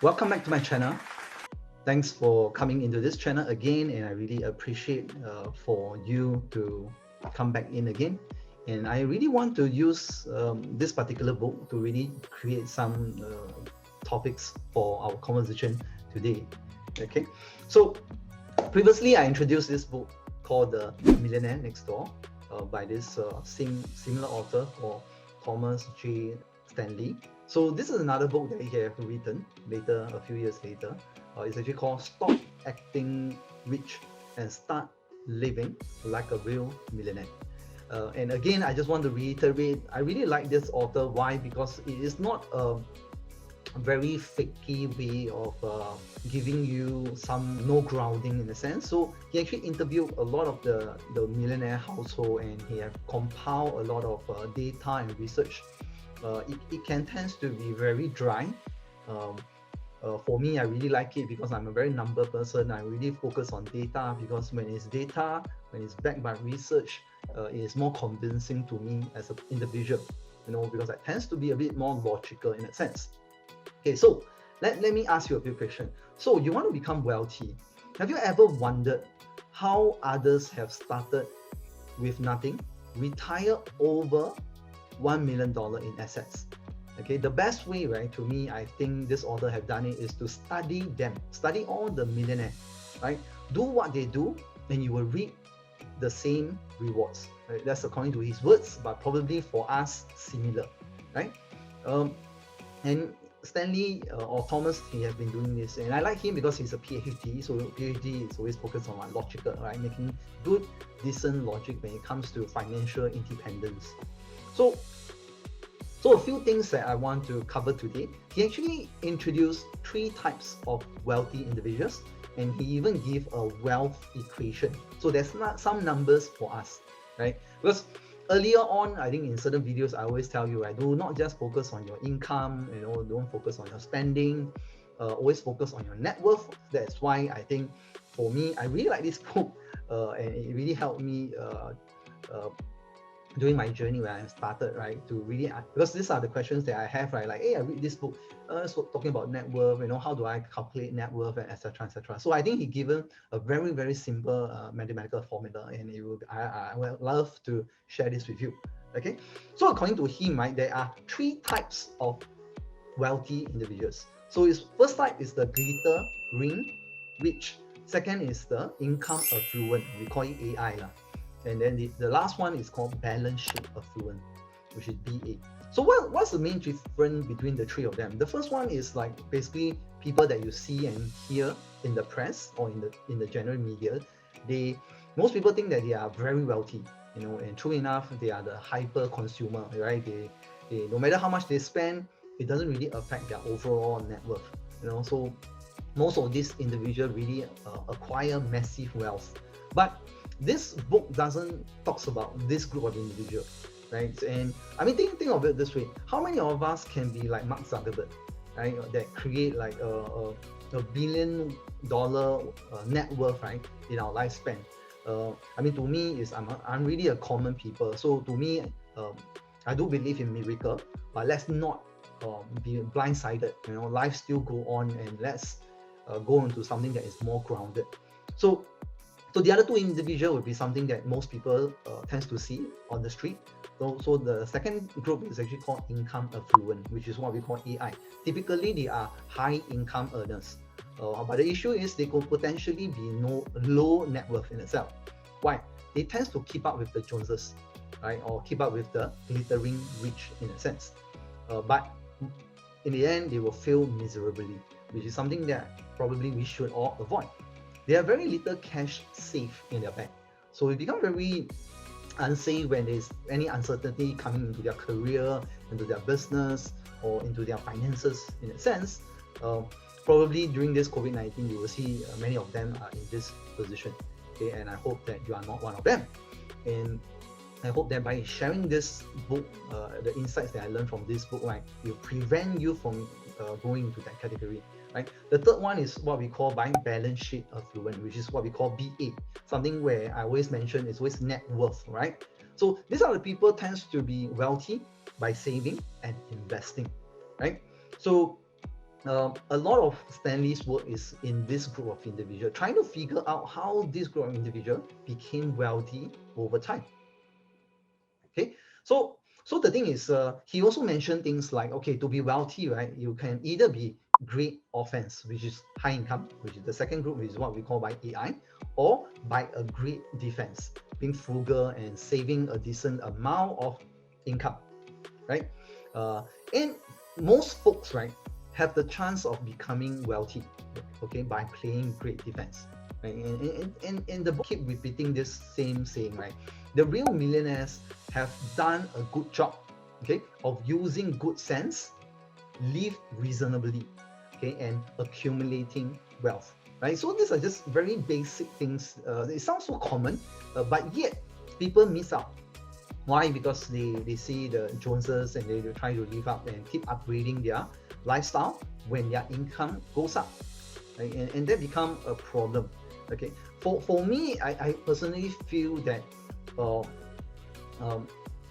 Welcome back to my channel. Thanks for coming into this channel again, and I really appreciate for you to come back in again. And I really want to use this particular book to really create some topics for our conversation today. Okay, so previously I introduced this book called The Millionaire Next Door by this similar author called Thomas J. Stanley. So this is another book that he have written later, a few years later. It's actually called Stop Acting Rich and Start Living Like a Real Millionaire. And again, I just want to reiterate, I really like this author. Why? Because it is not a very fakey way of giving you some no grounding in a sense. So he actually interviewed a lot of the millionaire household, and he have compiled a lot of data and research. It can tends to be very dry. Um, for me, I really like it because I'm a very number person. I really focus on data because when it's data, when it's backed by research, it is more convincing to me as an individual, because it tends to be a bit more logical in that sense. Okay, so let me ask you a few questions. So you want to become wealthy. Have you ever wondered how others have started with nothing, retire over $1 million in assets? Okay, the best way, right, to me, I think this author have done it is to study them, study all the millionaire, right? Do what they do, and you will reap the same rewards. Right? That's according to his words, but probably for us similar, right? And Stanley or Thomas, he has been doing this, and I like him because he's a PhD. So PhD is always focused on logical, right, making good, decent logic when it comes to financial independence. So a few things that I want to cover today. He actually introduced 3 types of wealthy individuals, and he even gave a wealth equation. So there's not some numbers for us, right? Because earlier on, I think in certain videos, I always tell you, right, do not just focus on your income, don't focus on your spending, always focus on your net worth. That's why I think for me, I really like this book, and it really helped me during my journey when I started, right, to really, because these are the questions that I have, right, like, hey, I read this book, so talking about net worth, how do I calculate net worth, and etc., etc. So I think he given a very, very simple mathematical formula, and I would love to share this with you. Okay, so according to him, right, there are 3 types of wealthy individuals. So his first type is the glitter ring rich. Second is the income affluent. We call it AI lah. And then the last one is called balance sheet affluent, which is BA. So what's the main difference between the 3 of them? The first one is like basically people that you see and hear in the press or in the general media. Most people think that they are very wealthy, and true enough, they are the hyper consumer, right? They no matter how much they spend, it doesn't really affect their overall net worth. So most of these individuals really acquire massive wealth, but this book doesn't talks about this group of individuals, right? And I mean, think of it this way: how many of us can be like Mark Zuckerberg, right? That create like a $1 billion net worth, right, in our lifespan. I mean, to me, I'm really a common people. So to me, I do believe in miracle, but let's not be blindsided. Life still go on, and let's go into something that is more grounded. So the other 2 individuals would be something that most people tends to see on the street. So the second group is actually called income affluent, which is what we call AI. Typically, they are high income earners. But the issue is they could potentially be low net worth in itself. Why? They tend to keep up with the Joneses, right? Or keep up with the glittering rich in a sense. But in the end, they will fail miserably, which is something that probably we should all avoid. They have very little cash safe in their bank. So it becomes very unsafe when there's any uncertainty coming into their career, into their business, or into their finances in a sense. Probably during this COVID-19, you will see many of them are in this position. Okay, and I hope that you are not one of them. And I hope that by sharing this book, the insights that I learned from this book, right, will prevent you from going into that category. Right? The third one is what we call buying balance sheet affluent, which is what we call BA, something where I always mention is always net worth, right? So these are the people tends to be wealthy by saving and investing, right? So a lot of Stanley's work is in this group of individuals, trying to figure out how this group of individuals became wealthy over time. Okay, so the thing is, he also mentioned things like, okay, to be wealthy, right, you can either be great offense, which is high income, which is the second group, which is what we call by AI, or by a great defense, being frugal and saving a decent amount of income, right? And most folks, right, have the chance of becoming wealthy, okay, by playing great defense. Right? And the book keep repeating this same saying, right? The real millionaires have done a good job, okay, of using good sense, live reasonably, okay, and accumulating wealth, right? So these are just very basic things. It sounds so common, but yet people miss out. Why? Because they see the Joneses and they try to live up and keep upgrading their lifestyle when their income goes up, right? And that become a problem. Okay, for me, I personally feel that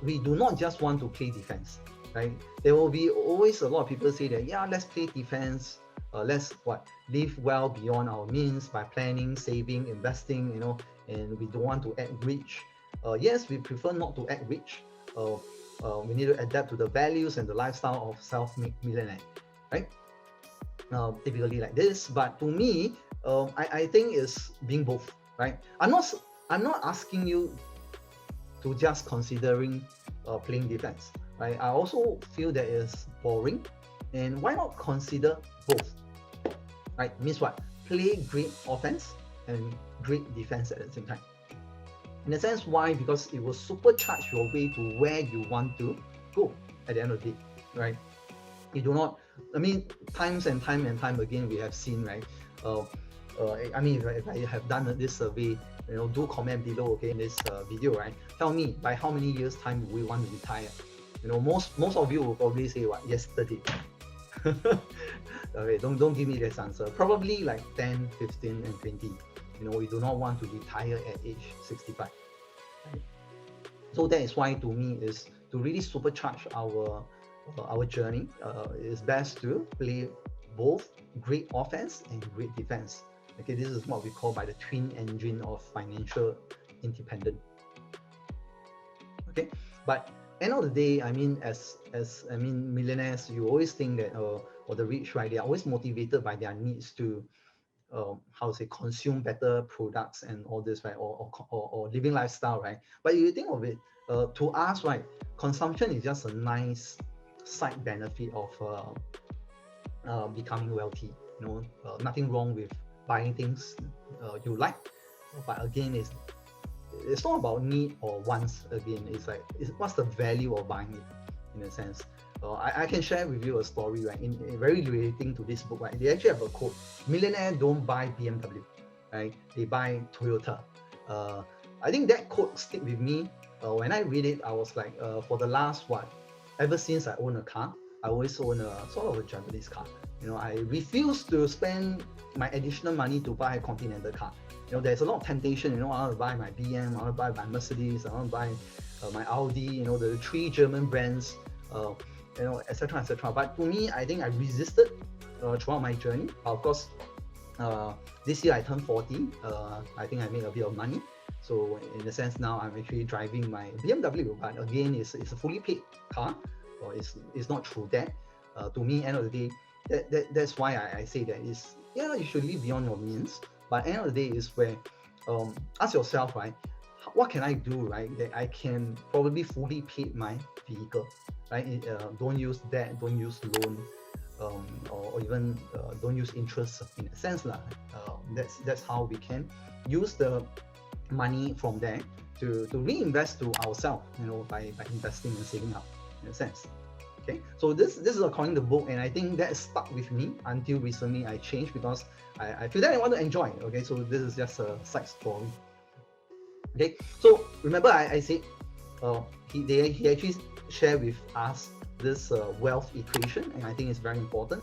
we do not just want to play defense, right? There will be always a lot of people say that, yeah, let's play defense, let's live well beyond our means by planning, saving, investing, and we don't want to act rich. Yes, we prefer not to act rich. We need to adapt to the values and the lifestyle of self-made millionaire, right? Typically like this, but to me, I think it's being both, right? I'm not asking you to just considering playing defense, right? I also feel that it's boring, and why not consider both, right? Means what? Play great offense and great defense at the same time. In a sense, why? Because it will supercharge your way to where you want to go at the end of the day, right? You do not, I mean, times and time again, we have seen, right? I mean, if I have done this survey, do comment below, okay, in this video, right? Tell me, by how many years time we want to retire? Most of you will probably say, what, yesterday. Okay, don't give me this answer. Probably like 10, 15, and 20. We do not want to retire at age 65. Right? So that is why, to me, is to really supercharge our journey. It's best to play both great offense and great defense. Okay, this is what we call by the twin engine of financial independence. Okay, but end of the day, I mean, as millionaires, you always think that or the rich, right? They are always motivated by their needs to consume better products and all this, right? Or living lifestyle, right? But if you think of it, to us, right, consumption is just a nice side benefit of becoming wealthy. Nothing wrong with buying things you like, but again, it's not about need or wants. Again, it's what's the value of buying it, in a sense. I can share with you a story, right? In very relating to this book, right? They actually have a quote: "Millionaire don't buy BMW, right? They buy Toyota." I think that quote stick with me. When I read it, I was like, for the last ever since I own a car, I always own a sort of a Japanese car. I refuse to spend my additional money to buy a Continental car. There's a lot of temptation. I want to buy my BM, I want to buy my Mercedes, I want to buy my Audi. The 3 German brands. Etc. But to me, I think I resisted throughout my journey. Of course, this year I turned 40. I think I made a bit of money. So in a sense, now I'm actually driving my BMW. But again, it's a fully paid car, or it's not through that. To me, end of the day, that's why I say that you should live beyond your means. But end of the day is where ask yourself, right? What can I do, right, that I can probably fully pay my vehicle, right? Don't use debt, don't use loan, or even don't use interest, in a sense. That's how we can use the money from there to reinvest to ourselves, by investing and saving up, in a sense. Okay, so this is according to the book, and I think that stuck with me until recently. I changed because I feel that I want to enjoy. Okay, so this is just a side story. Okay, so remember I said he actually shared with us this wealth equation, and I think it's very important.